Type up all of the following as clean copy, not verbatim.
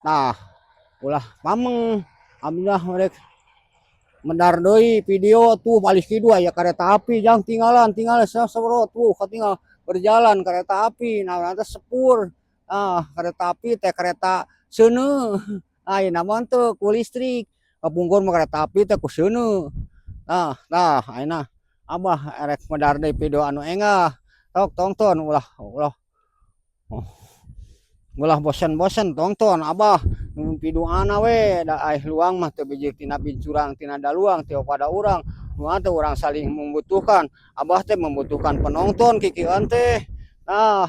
Nah ulah pameng alhamdulillah mereka mendar deui video tuh balik kidu aya kareta api jang tinggalan sabaro tuh katinggal berjalan kereta api nah nanti sepur kereta api teh kereta seuneu ayeuna mah teu ku listrik kapungkur mah kereta api teh ku seuneu nah ayeuna abah erek medar deui video anu engah sok tonton ulah ulah ulah bosen-bosen tonton abah piduana we da luang mah teu biji tina bincurang tina daluang teu pada urang nu teh urang saling membutuhkan abah teh membutuhkan penonton kikieuan teh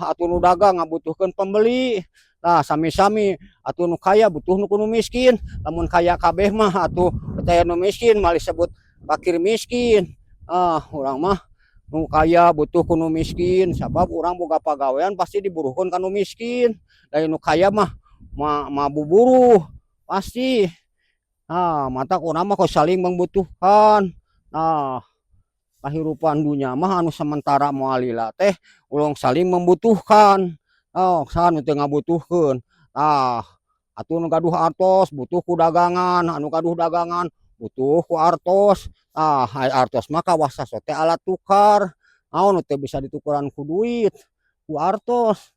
atuh nu dagang ngabutuhkeun pembeli sami-sami atuh nu kaya butuh nu nu miskin lamun kaya kabeh mah atuh teu nu miskin malah disebut fakir miskin urang mah nu kaya butuh ku nu miskin sabab urang boga pagawean pasti diburuhkeun ka nu miskin dari nu kaya mah buburu pasti mata urang mah saling membutuhkan kahirupan dunya mah anu sementara moal lila teh ulung saling membutuhkan sanu teu ngabutuhkeun atuh nu gaduh artos butuh ku dagangan anu gaduh dagangan butuh ku artos hai artos mah kawasa teh alat tukar naon teu bisa ditukeran ku duit ku artos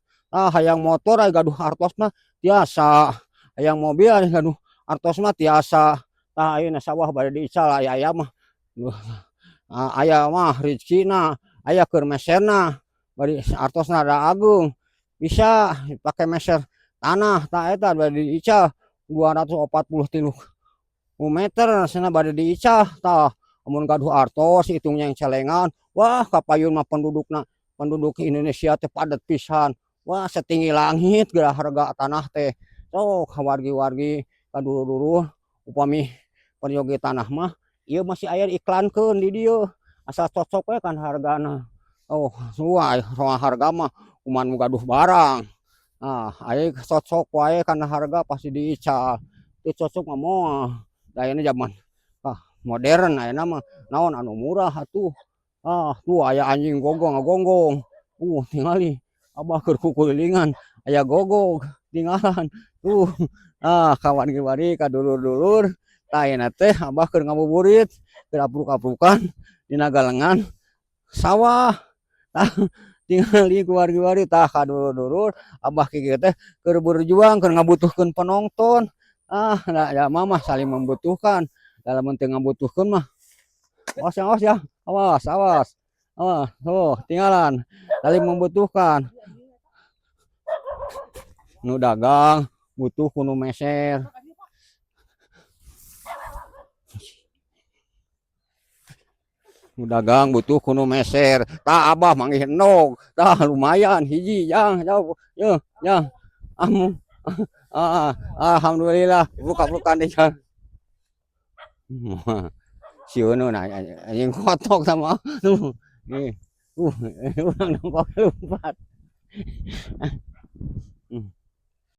hayang motor aya gaduh artos mah tiasa hayang mobil aya gaduh artos mah tiasa ayeuna sawah bade diical aya mah aya mah rezekina aya keur meserna bari artosna da agung bisa pake meser tanah eta bade diical 243 meter sana bade diical amun gaduh artos hitungnya yang celengan wah kapayun mah penduduk Indonesia teh padat pisan wah setinggi langit geura harga tanah teh sok wargi-wargi kadulu-dulu upami peryogi tanah mah ieu masih aya iklankeun di dieu asal cocok we kan hargana sesuai soal harga mah kuman gaduh barang aya cocok wae kana harga pasti diical teu cocok mah moal da ayeuna zaman modern ayeuna mah naon anu murah atuh tuh aya anjing gonggong tingali abah keur kukulilingan aya gogog tinggalan tuh kawargi-wargi kadulur-dulur ayeuna teh abah keur ngabuburit keur apruk-aprukan dina galengan sawah tingali ku wargi-wargi kadulur-dulur abah kieu teh keur berjuang keur ngabutuhkeun penonton da mah saling membutuhkan dalam teu ngabutuhkeun mah awas ya awas tuh tinggalan saling membutuhkan nu dagang butuh ku nu meser nu dagang butuh ku nu meser abah manggih enog lumayan hiji jang jauh jang amu alhamdulillah buka-bukaan deh jang sieun anjing kotok sama nih urang nongkok lumpat